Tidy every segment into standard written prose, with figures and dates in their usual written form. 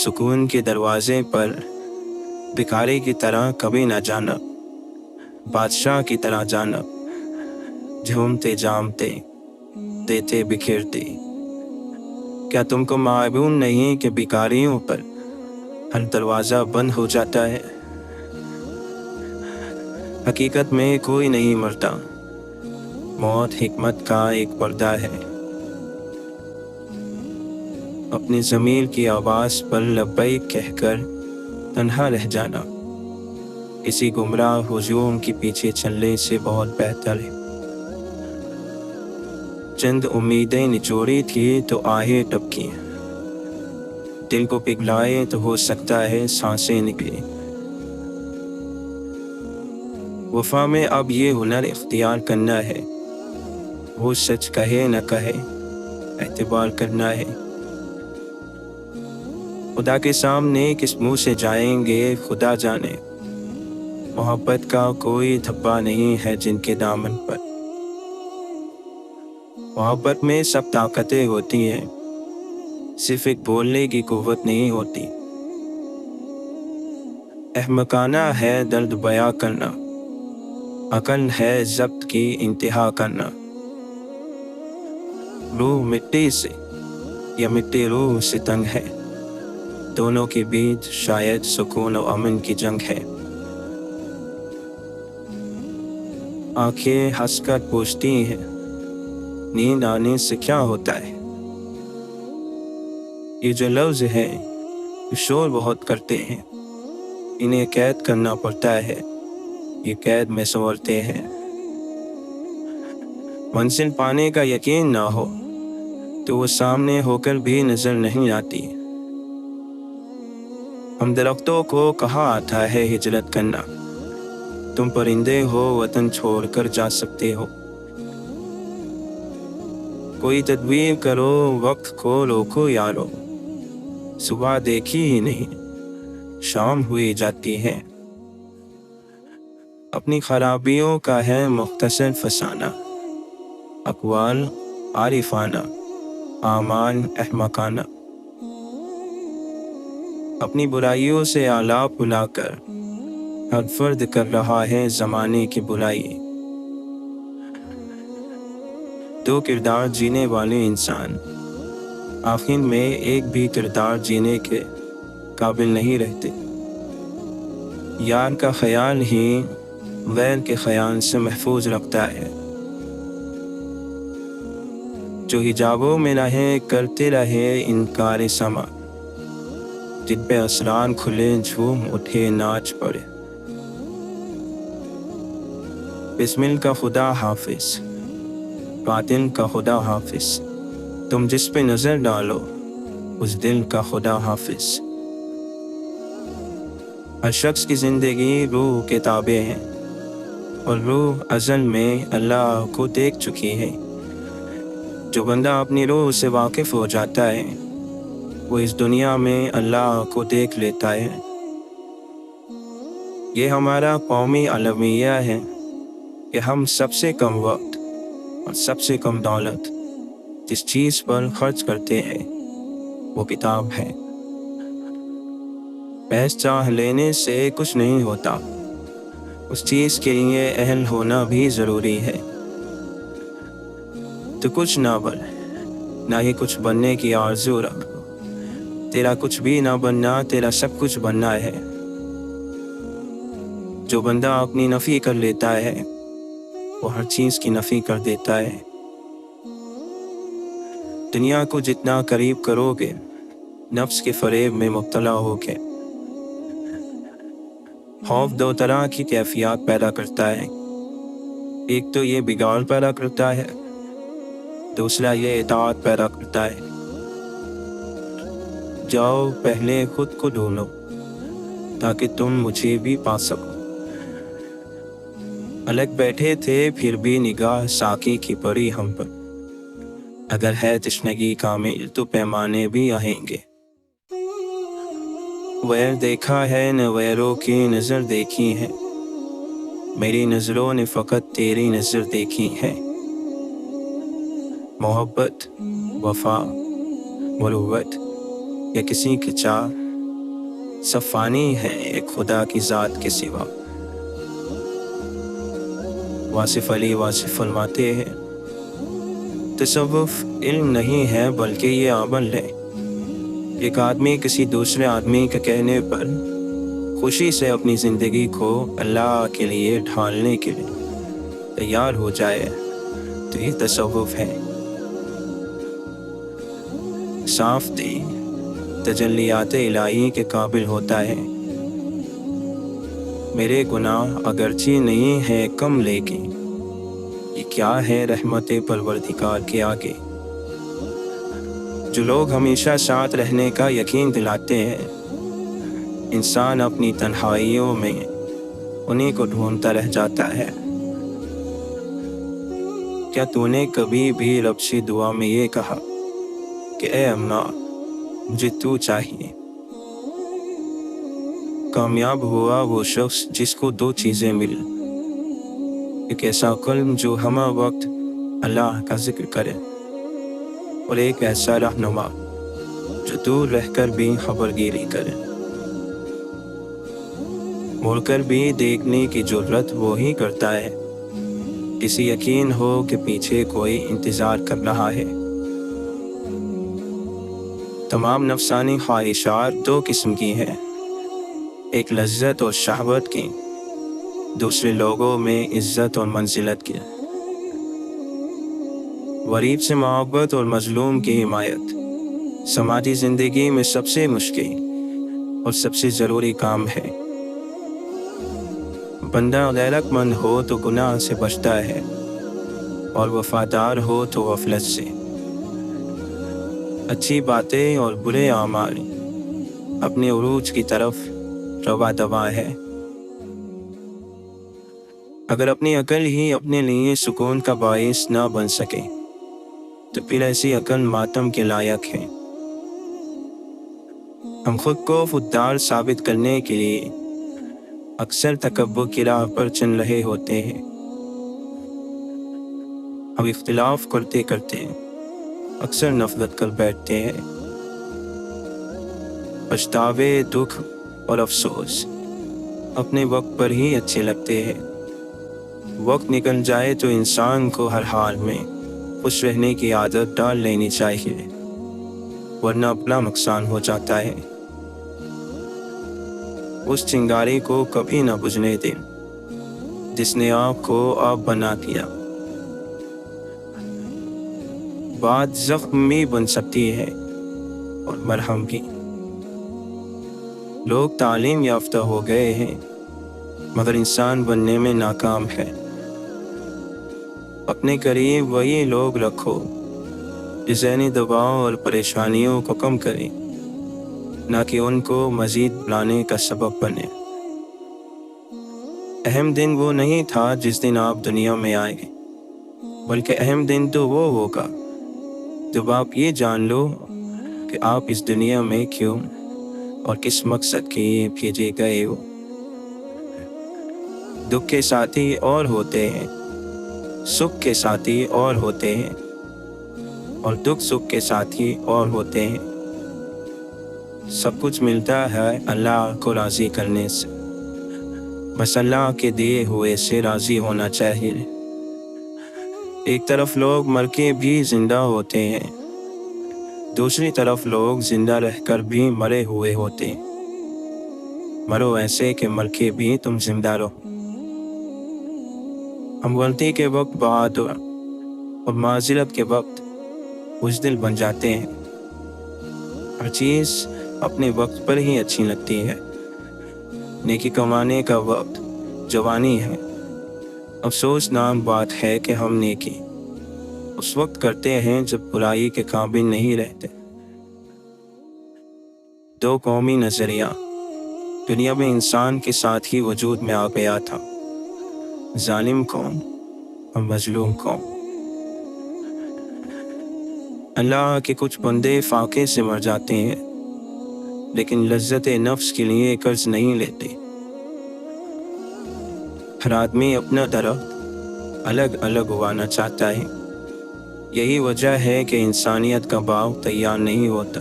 सुकून के दरवाजे पर भिखारी की तरह कभी न जाना, बादशाह की तरह जाना, झूमते जामते देते बिखेरते। क्या तुमको मालूम नहीं कि भिखारियों पर हर दरवाज़ा बंद हो जाता है? हकीकत में कोई नहीं मरता, मौत हिकमत का एक पर्दा है। अपनी ज़मीर की आवाज़ पर लब्बैक कहकर तन्हा रह जाना किसी गुमराह हुजूम के पीछे चलने से बहुत बेहतर है। चंद उम्मीदें निचोड़ी थी तो आहें टपकी, दिल को पिघलाए तो हो सकता है सांसें निकले। वफा में अब ये हुनर इख्तियार करना है, वो सच कहे न कहे एतबार करना है। खुदा के सामने किस मुंह से जाएंगे खुदा जाने, मोहब्बत का कोई धब्बा नहीं है जिनके दामन पर। मोहब्बत में सब ताकतें होती हैं, सिर्फ एक बोलने की कुव्वत नहीं होती। अहमकाना है दर्द बयां करना, अकल है ज़ब्त की इंतहा करना। रूह मिट्टी से या मिट्टी रूह से तंग है, दोनों के बीच शायद सुकून और अमन की जंग है। आंखें हंसकर पूछती हैं, नींद आने से क्या होता है? ये जो लफ्ज़ है ये शोर बहुत करते हैं, इन्हें कैद करना पड़ता है, ये कैद में संवरते हैं। मंजिल पाने का यकीन ना हो तो वो सामने होकर भी नजर नहीं आती। हम दरख्तों को कहा आता है हिजरत करना, तुम परिंदे हो वतन छोड़कर जा सकते हो। कोई तदबीर करो वक्त को रोको यारो, सुबह देखी ही नहीं शाम हुई जाती है। अपनी खराबियों का है मुख्तसर फसाना, अक़वाल आरिफाना आमान अहमकाना। अपनी बुराइयों से आलाप बुलाकर हर फर्द कर रहा है ज़माने की बुराई। दो किरदार जीने वाले इंसान आखिर में एक भी किरदार जीने के काबिल नहीं रहते। यार का ख्याल ही गैर के ख्याल से महफूज रखता है। जो हिजाबों में रहे करते रहे इनकार समा, जिन पे असरार खुले झूम उठे नाच पड़े। बिस्मिल का खुदा हाफिज, बातिन का खुदा हाफिज, तुम जिस पे नजर डालो उस दिल का खुदा हाफिज। हर शख्स की जिंदगी रूह के ताबे है और रूह अज़ल में अल्लाह को देख चुकी है। जो बंदा अपनी रूह से वाकिफ हो जाता है वो इस दुनिया में अल्लाह को देख लेता है। ये हमारा कौमी अलमिया है कि हम सबसे कम वक्त और सबसे कम दौलत जिस चीज़ पर खर्च करते हैं वो किताब है। बहस चाह लेने से कुछ नहीं होता, उस चीज़ के लिए अहल होना भी ज़रूरी है। तो कुछ ना बन, ना ही कुछ बनने की आरज़ू रख। तेरा कुछ भी ना बनना, तेरा सब कुछ बनना है। जो बंदा अपनी नफ़ी कर लेता है वो हर चीज़ की नफ़ी कर देता है। दुनिया को जितना करीब करोगे नफ्स के फरेब में मुब्तला होगे। खौफ दो तरह की कैफियत पैदा करता है, एक तो ये बिगाड़ पैदा करता है, दूसरा ये इताअत पैदा करता है। जाओ पहले खुद को ढूंढो ताकि तुम मुझे भी पा सको। अलग बैठे थे फिर भी निगाह साकी की पड़ी हम पर, अगर है तश्नगी कामिल तो पैमाने भी आएंगे। वैर देखा है न वैरों की नज़र देखी है, मेरी नज़रों ने फ़कत तेरी नज़र देखी है। मोहब्बत, वफा, मुरुव्वत या किसी की चाह سب فانی ہے ایک خدا کی ذات کے سوا۔ واصف علی واصف فرماتے ہیں تصوف علم نہیں ہے بلکہ یہ عمل ہے۔ ایک آدمی کسی دوسرے آدمی کے کہنے پر خوشی سے اپنی زندگی کو اللہ کے لیے ڈھالنے کے لیے تیار ہو جائے تو یہ تصوف ہے۔ صاف دل تجلیات الہی کے قابل ہوتا ہے۔ میرے گناہ اگرچہ نہیں ہے کم لیکن یہ کیا ہے رحمت پروردگار کے آگے۔ جو لوگ ہمیشہ ساتھ رہنے کا یقین دلاتے ہیں انسان اپنی تنہائیوں میں انہیں کو ڈھونڈتا رہ جاتا ہے۔ کیا تو نے کبھی بھی رب سے دعا میں یہ کہا کہ اے اللہ مجھے تو چاہیے؟ کامیاب ہوا وہ شخص جس کو دو چیزیں مل، ایک ایسا قلب جو ہمہ وقت اللہ کا ذکر کرے اور ایک ایسا رہنما جو دور رہ کر بھی خبرگیری کرے۔ مڑ کر بھی دیکھنے کی جرت وہی کرتا ہے اسے یقین ہو کہ پیچھے کوئی انتظار کر رہا ہے۔ تمام نفسانی خواہشات دو قسم کی ہیں، ایک لذت اور شہوت کی، دوسرے لوگوں میں عزت اور منزلت کی۔ غریب سے محبت اور مظلوم کی حمایت سماجی زندگی میں سب سے مشکل اور سب سے ضروری کام ہے۔ بندہ غیرت مند ہو تو گناہ سے بچتا ہے اور وفادار ہو تو غفلت سے۔ اچھی باتیں اور برے اعمال اپنے عروج کی طرف روا دوا ہے۔ اگر اپنی عقل ہی اپنے لیے سکون کا باعث نہ بن سکے تو پھر ایسی عقل ماتم کے لائق ہے۔ ہم خود کو خوددار ثابت کرنے کے لیے اکثر تکبر کی راہ پر چل رہے ہوتے ہیں۔ ہم اختلاف کرتے کرتے اکثر نفرت کر بیٹھتے ہیں۔ پچھتاوے، دکھ اور افسوس اپنے وقت پر ہی اچھے لگتے ہیں۔ وقت نکل جائے تو انسان کو ہر حال میں خوش رہنے کی عادت ڈال لینی چاہیے ورنہ اپنا نقصان ہو جاتا ہے۔ اس چنگاری کو کبھی نہ بجھنے دیں جس نے آپ کو آپ بنا دیا۔ بات زخمی بن سکتی ہے اور مرہم بھی۔ لوگ تعلیم یافتہ ہو گئے ہیں مگر انسان بننے میں ناکام ہے۔ اپنے قریب وہی لوگ رکھو جو ذہنی دباؤ اور پریشانیوں کو کم کریں، نہ کہ ان کو مزید بڑھانے کا سبب بنے۔ اہم دن وہ نہیں تھا جس دن آپ دنیا میں آئے، بلکہ اہم دن تو وہ ہوگا جب آپ یہ جان لو کہ آپ اس دنیا میں کیوں اور کس مقصد کے لیے بھیجے گئے ہو۔ دکھ کے ساتھی اور ہوتے ہیں، سکھ کے ساتھی اور ہوتے ہیں، اور دکھ سکھ کے ساتھی اور ہوتے ہیں۔ سب کچھ ملتا ہے اللہ کو راضی کرنے سے، بس اللہ کے دیے ہوئے سے راضی ہونا چاہیے۔ ایک طرف لوگ مر کے بھی زندہ ہوتے ہیں، دوسری طرف لوگ زندہ رہ کر بھی مرے ہوئے ہوتے ہیں۔ مرو ایسے کہ مر کے بھی تم زندہ رہو۔ ہم غلطی کے وقت بہادر اور معذرت کے وقت بزدل بن جاتے ہیں۔ ہر چیز اپنے وقت پر ہی اچھی لگتی ہے۔ نیکی کمانے کا وقت جوانی ہے۔ افسوسناک بات ہے کہ ہم نیکی اس وقت کرتے ہیں جب برائی کے قابل نہیں رہتے۔ دو قومی نظریہ دنیا میں انسان کے ساتھ ہی وجود میں آ گیا تھا، ظالم قوم اور مظلوم قوم۔ اللہ کے کچھ بندے فاقے سے مر جاتے ہیں لیکن لذت نفس کے لیے قرض نہیں لیتے۔ ہر آدمی اپنا درخت الگ الگ اگانا چاہتا ہے، یہی وجہ ہے کہ انسانیت کا باغ تیار نہیں ہوتا۔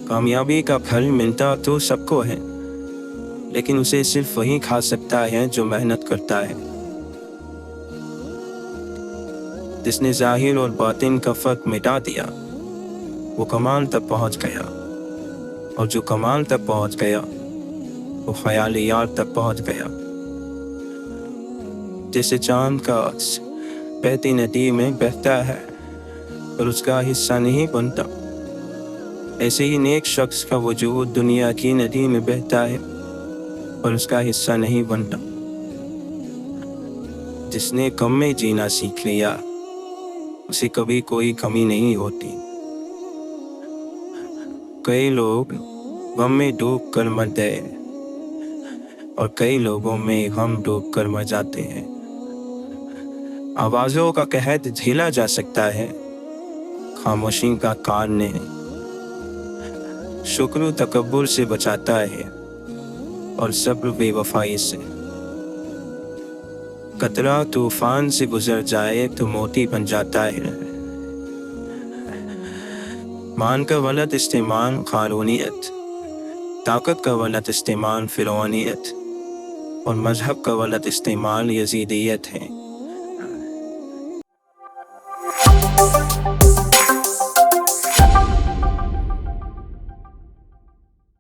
कामयाबी का फल मिलता तो सबको है, लेकिन उसे सिर्फ वही खा सकता है जो मेहनत करता है। जिसने जाहिर और बातिन का फर्क मिटा दिया, वो कमाल तक पहुंच गया, और जो कमाल तक पहुंच गया वो ख्याल यार तक पहुंच गया। जैसे चांद का अक्स बहती नदी में बहता है पर उसका हिस्सा नहीं बनता, ऐसे ही नेक शख्स का वजूद दुनिया की नदी में बहता है पर उसका हिस्सा नहीं बनता। जिसने कम में जीना सीख लिया, उसे कभी कोई कमी नहीं होती। कई लोग गम में डूब कर मरते हैं और कई लोगों में गम डूब कर मर जाते हैं। आवाज़ों का कहर झेला जा सकता है, खामोशी का कान नहीं। शुक्र तकब्बुर से बचाता है और सब्र बेवफाई से। कतरा तूफान से गुजर जाए तो मोती बन जाता है। मान का गलत इस्तेमाल कानूनियत, ताकत का गलत इस्तेमाल फिरौनियत और मजहब का गलत इस्तेमाल यजीदियत है।